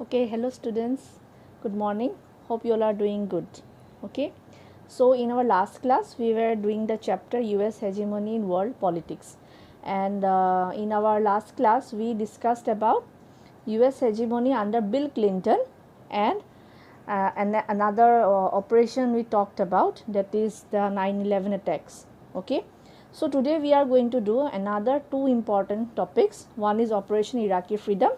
Okay, hello students, good morning. Hope you all are doing good. Okay, so in our last class we were doing the chapter US hegemony in world politics, and in our last class we discussed about US hegemony under Bill Clinton and another operation we talked about, that is the 9/11 attacks. Okay, so today we are going to do another two important topics. One is Operation Iraqi Freedom.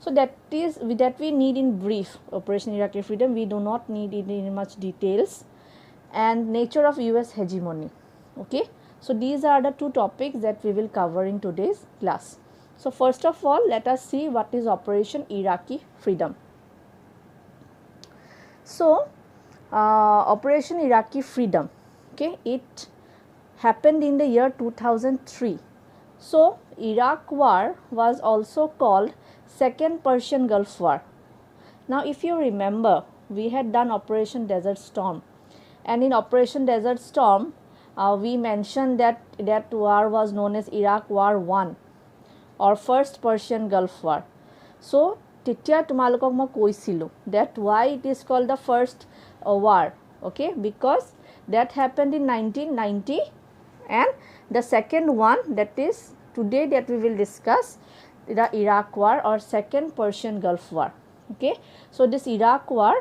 So that we need in brief. Operation Iraqi Freedom, we do not need it in much details, and nature of US hegemony. Okay, so these are the two topics that we will cover in today's class. So first of all, let us see what is Operation Iraqi Freedom. So Operation Iraqi Freedom, okay, it happened in the year 2003. So Iraq war was also called Second Persian Gulf War. Now if you remember, we had done Operation Desert Storm, and in Operation Desert Storm we mentioned that war was known as Iraq War 1 or First Persian Gulf War. So তেতিয়া তোমালোকক মই কৈছিলো that why it is called the first war, okay, because that happened in 1990, and the second one, that is today that we will discuss, the Iraq War or Second Persian Gulf War. Okay, so this Iraq War,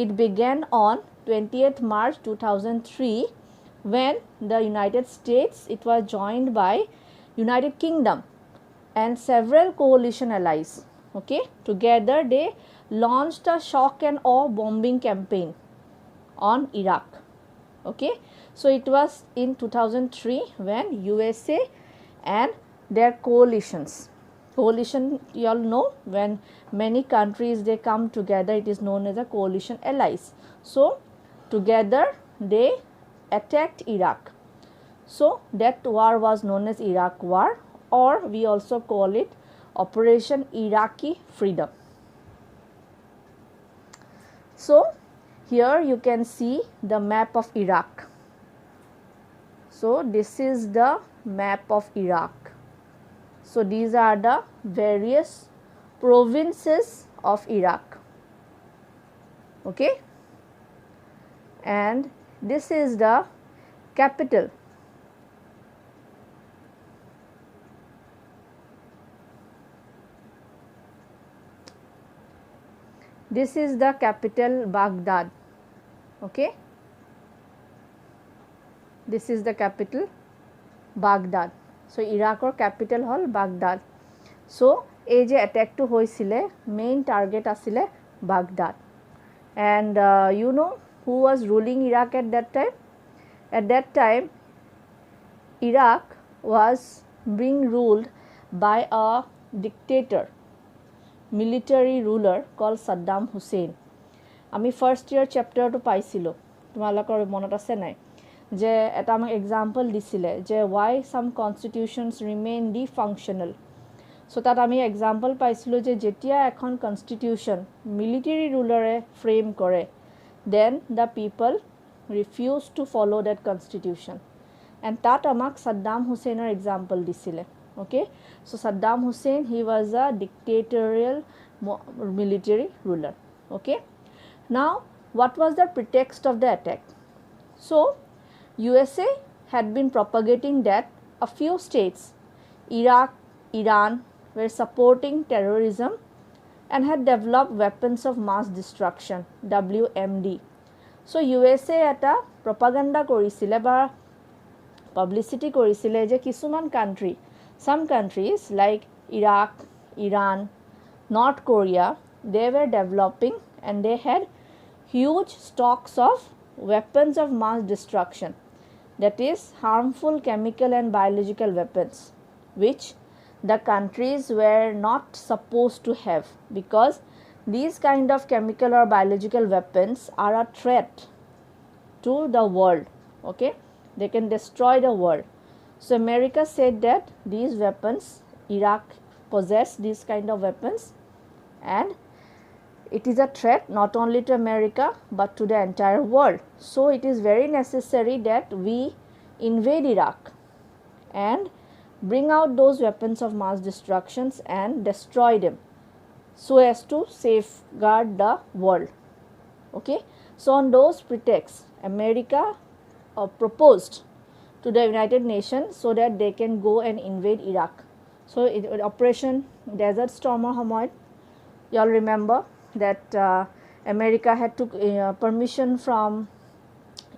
it began on 20th March 2003 when the United States, it was joined by United Kingdom and several coalition allies. Okay, together they launched a shock and awe bombing campaign on Iraq. Okay, so it was in 2003 when USA and their coalition, you all know, when many countries they come together, it is known as a coalition allies. So together they attacked Iraq. So that war was known as Iraq War, or we also call it Operation Iraqi Freedom. So here you can see the map of Iraq. So this is the map of Iraq. So these are the various provinces of Iraq. Okay, and this is the capital. This is the capital, Baghdad. Okay, this is the capital, Baghdad. So Iraqৰ capital হল Baghdad. So এই যে attack to হৈছিলে, main target আছিলে Baghdad. And you know who was ruling Iraq at that time? At that time Iraq was being ruled by a dictator, military ruler called Saddam Hussein. আমি first year চ্যাপ্টাৰটো পাইছিলোঁ, তোমালোকৰ মনত আছে নাই, যে এটা আমাক এক্সাম্পল দিছিলে যে why some constitutions remain dysfunctional. So তাত আমি এক্সাম্পল পাইছিলোঁ যে যেতিয়া এখন কনষ্টিটিউশ্যন মিলিটাৰী ৰুলাৰে ফ্ৰেম কৰে, then the people refuse to follow that constitution, and তাত আমাক Saddam Husseinৰ এক্সাম্পল দিছিলে. Okay, so Saddam Hussein, he was a dictatorial military ruler. Okay, now what was the pretext of the attack? So USA had been propagating that a few states, Iraq, Iran, were supporting terrorism and had developed weapons of mass destruction, WMD. So USA এটা propaganda কৰিছিলে বা publicity কৰিছিলে যে কিছুমান country, some countries like Iraq, Iran, North Korea, they were developing and they had huge stocks of weapons of mass destruction, that is harmful chemical and biological weapons, which the countries were not supposed to have, because these kind of chemical or biological weapons are a threat to the world. Okay, they can destroy the world. So America said that these weapons, Iraq possess these kind of weapons, and it is a threat not only to America but to the entire world. So it is very necessary that we invade Iraq and bring out those weapons of mass destructions and destroy them. so as to safeguard the world. Okay, so on those pretexts America proposed to the United Nations so that they can go and invade Iraq. So Operation Desert Stormer সময়ত you all remember that America had took permission from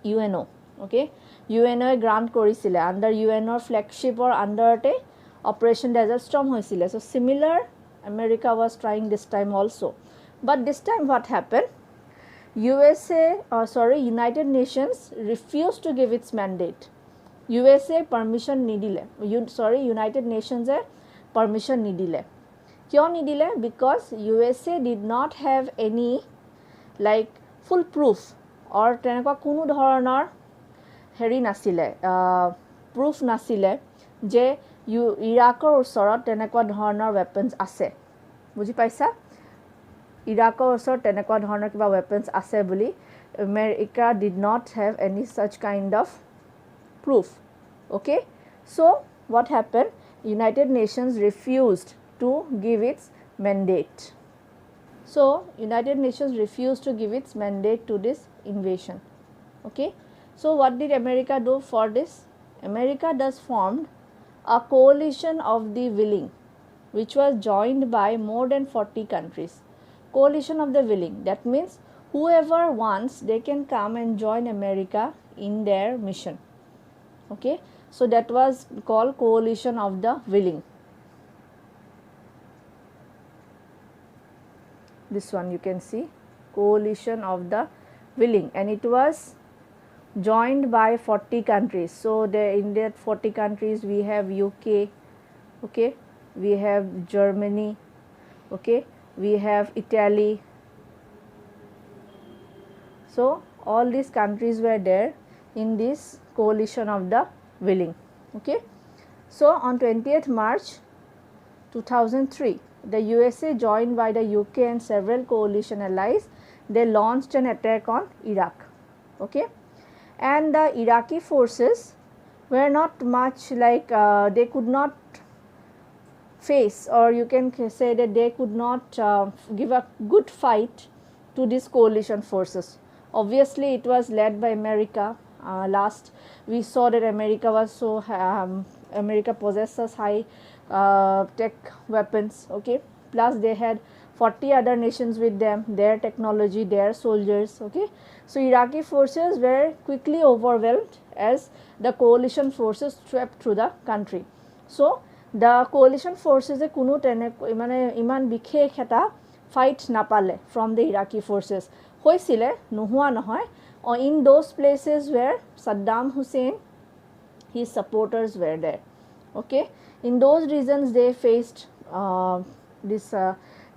UNO. Okay, UNO grant কৰিছিলে under UNO flagship or under Operation Desert Storm হৈছিলে. So similar America was trying this time also, but this time what happened, United Nations refused to give its mandate. USA permission nidile, United Nations permission nidile. Kyo nidile? Because USA did not have any like full proof or tenekwa kuno dhoronar heri nasile, proof nasile je Iraqor osorot tenekwa dhoronar weapons ase. Buji paisa? Iraqor osorot tenekwa dhoronar kiba weapons ase buli America did not have any such kind of proof. Okay, so what happened? United Nations refused to give its mandate. So United Nations refused to give its mandate to this invasion. Okay, so what did America do for this? America thus formed a coalition of the willing, which was joined by more than 40 countries. Coalition of the willing, that means whoever wants they can come and join America in their mission. Okay, so that was called coalition of the willing. This one you can see, coalition of the willing, and it was joined by 40 countries. So in that 40 countries we have UK, okay, we have Germany, okay, we have Italy. So all these countries were there in this coalition of the willing. Okay, so on 20th March 2003 the USA joined by the UK and several coalition allies, they launched an attack on Iraq. Okay, and the Iraqi forces were not much like they could not face, or you can say that they could not give a good fight to these coalition forces. Obviously it was led by America. Last we saw that America was so America possesses high tech weapons. Okay, plus they had 40 other nations with them, their technology, their soldiers. Okay, so Iraqi forces were quickly overwhelmed as the coalition forces swept through the country. So the coalition forces kuno mane iman bikhesh eta fight napale from the Iraqi forces hoisile nohua nohoy, or in those places where Saddam Hussein, his supporters were there. Okay, in those regions they faced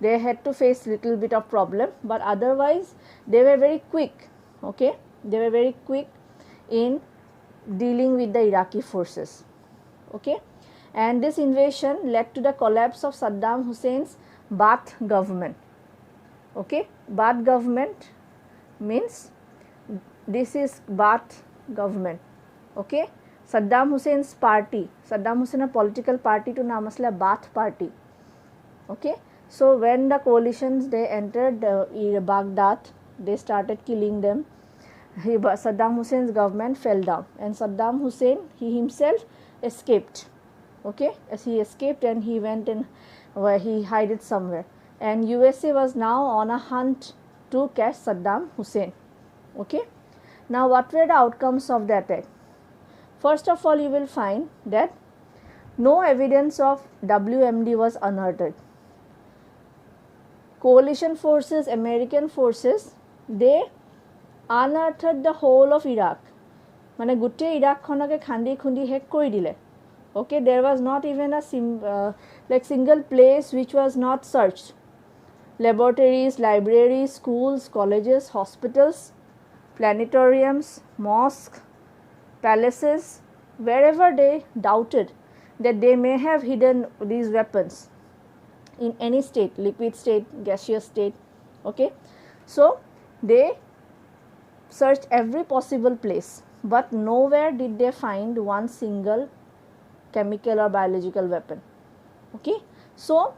they had to face little bit of problem, but otherwise they were very quick. Okay, they were very quick in dealing with the Iraqi forces. Okay, and this invasion led to the collapse of Saddam Hussein's Ba'ath government. Okay, Ba'ath government means this is Ba'ath government. Okay, Saddam Hussein's party, Saddam Hussein's political party to naam asla Ba'ath party. Okay, so when the coalitions they entered Baghdad, they started killing them. Saddam Hussein's government fell down, and Saddam Hussein, he himself escaped. Okay, as he escaped and he went in where he hid it somewhere, and USA was now on a hunt to catch Saddam Hussein. Okay, now what were the outcomes of the attack? First of all, you will find that no evidence of WMD was unearthed. Coalition forces, American forces, they unearthed the whole of Iraq. Mane gutte Iraq khonake khandi khundi hek kori dile. Okay, there was not even a single place which was not searched. Laboratories, libraries, schools, colleges, hospitals, planetariums, mosques, palaces, wherever they doubted that they may have hidden these weapons in any state, liquid state, gaseous state. Okay, so they searched every possible place, but nowhere did they find one single chemical or biological weapon. Okay, so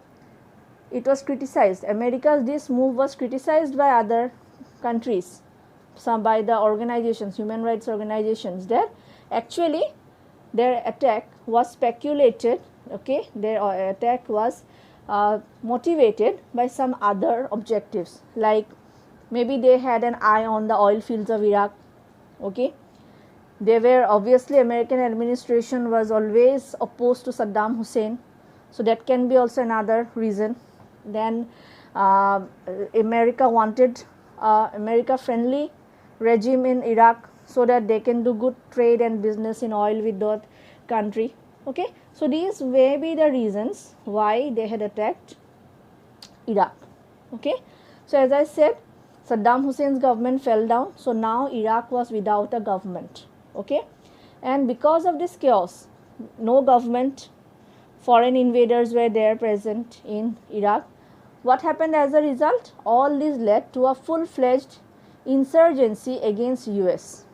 it was criticized. America's this move was criticized by other countries, some by the organizations, human rights organizations, that actually their attack was speculated, okay, their attack was motivated by some other objectives, like maybe they had an eye on the oil fields of Iraq, okay. They were obviously, American administration was always opposed to Saddam Hussein, so that can be also another reason. Then America wanted America friendly regime in Iraq so that they can do good trade and business in oil with that country, okay. So these may be the reasons why they had attacked Iraq, okay. So as I said, Saddam Hussein's government fell down, so now Iraq was without a government, okay. And because of this chaos, no government, foreign invaders were there present in Iraq. What happened as a result? All this led to a full-fledged insurgency against US,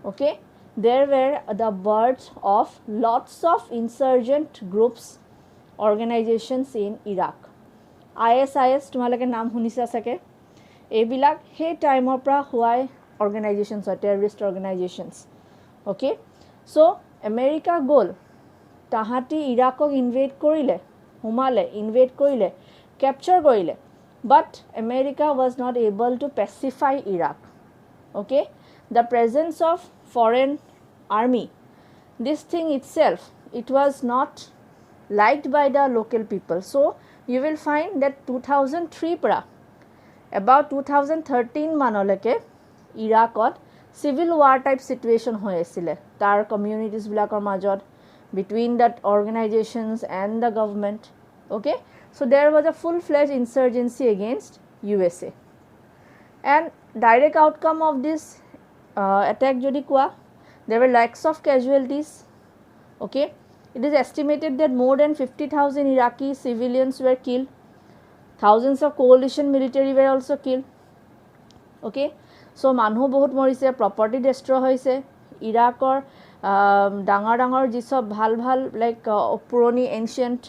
okay. There were the birth of lots of insurgent groups, organizations in Iraq. ISIS তোমালোকে নাম শুনিছা চাগে, এইবিলাক সেই টাইমৰ পৰা হোৱাই organizations or terrorist organizations, okay. So America গ'ল, তাহাঁতি ইৰাকক invade কৰিলে, সোমালে, ইনভেড কৰিলে, capture কৰিলে, but America was not able to pacify Iraq, okay. The presence of foreign army, this thing itself, it was not liked by the local people. So you will find that 2003 পৰা about 2013 মানলৈকে ইৰাকত civil war type situation হৈ আছিলে তাৰ communities বিলাকৰ মাজত, between that organizations and the government, okay. So there was a full-fledged insurgency against USA, and direct outcome of this attack jodi koa, there were lakhs of casualties, okay. It is estimated that more than 50,000 Iraqi civilians were killed, thousands of coalition military were also killed, okay. So মানুহ বহুত মৰিছে, property destroy হৈছে, ইৰাকৰ ডাঙৰ ডাঙৰ যি সব ভাল ভাল লাইক পুৰণি ancient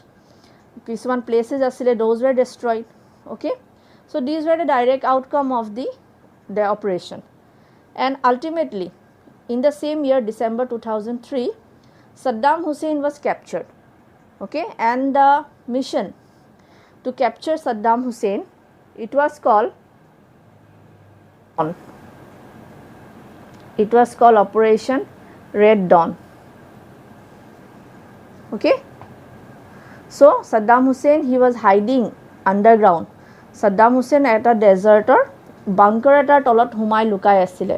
কিছুমান places আছিলে, those were destroyed, okay. So these were the direct outcome of the operation. And ultimately in the same year, December 2003, Saddam Hussein was captured, okay. And the mission to capture Saddam Hussein, it was called Operation Red Dawn, okay. So Saddam Hussein, he was hiding underground. Saddam Hussein at a deserter bunker etar tolat humai lukai asile.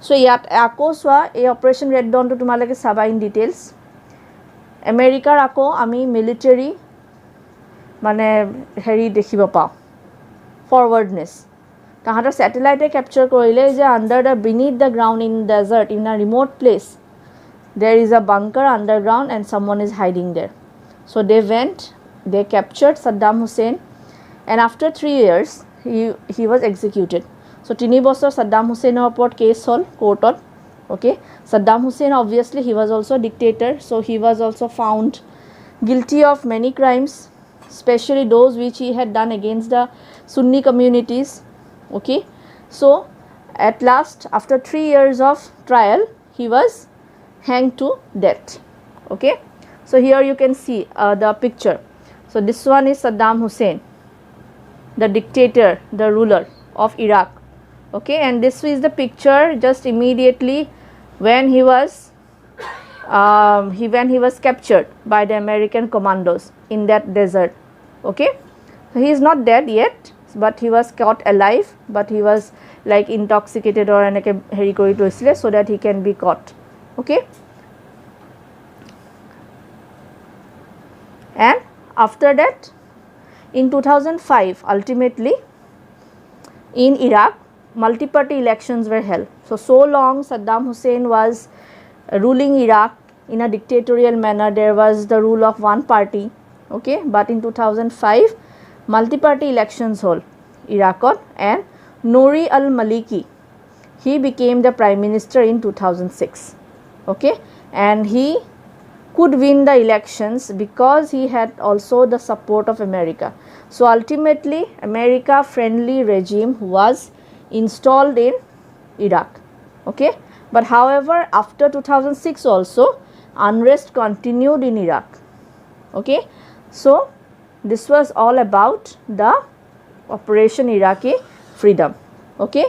So yat ako swa ei Operation Red Dawn to tumaleke saba in details. America ako ami military mane heri dekhibo pao, forwardness. Tahata satellite capture korile je under the beneath the ground in desert, in a remote place, there is a bunker underground and someone is hiding there. So they went, they captured Saddam Hussein, and after 3 years he was executed. So 3 বছৰ Saddam Husseinৰ ওপৰত case হ'ল কোৰ্টত, okay. Saddam Hussein, obviously he was also a dictator, so he was also found guilty of many crimes, especially those which he had done against the Sunni communities, okay. So at last, after 3 years of trial, he was hanged to death, okay. So here you can see the picture. So this one is Saddam Hussein, the dictator, the ruler of Iraq, okay. And this is the picture just immediately when he was captured by the American commandos in that desert, okay. So he is not dead yet, but he was caught alive, but he was like intoxicated or enake heri kori toisile so that he can be caught, okay. And after that, in 2005, ultimately in Iraq, multi-party elections were held. So long Saddam Hussein was ruling Iraq in a dictatorial manner. There was the rule of one party, okay. But in 2005, multi-party elections held Iraq, and Nouri al-Maliki, he became the prime minister in 2006, okay. And he could win the elections because he had also the support of America. So ultimately America friendly regime was installed in Iraq. Okay, but however after 2006 also unrest continued in Iraq. Okay, so this was all about the Operation Iraqi Freedom. Okay,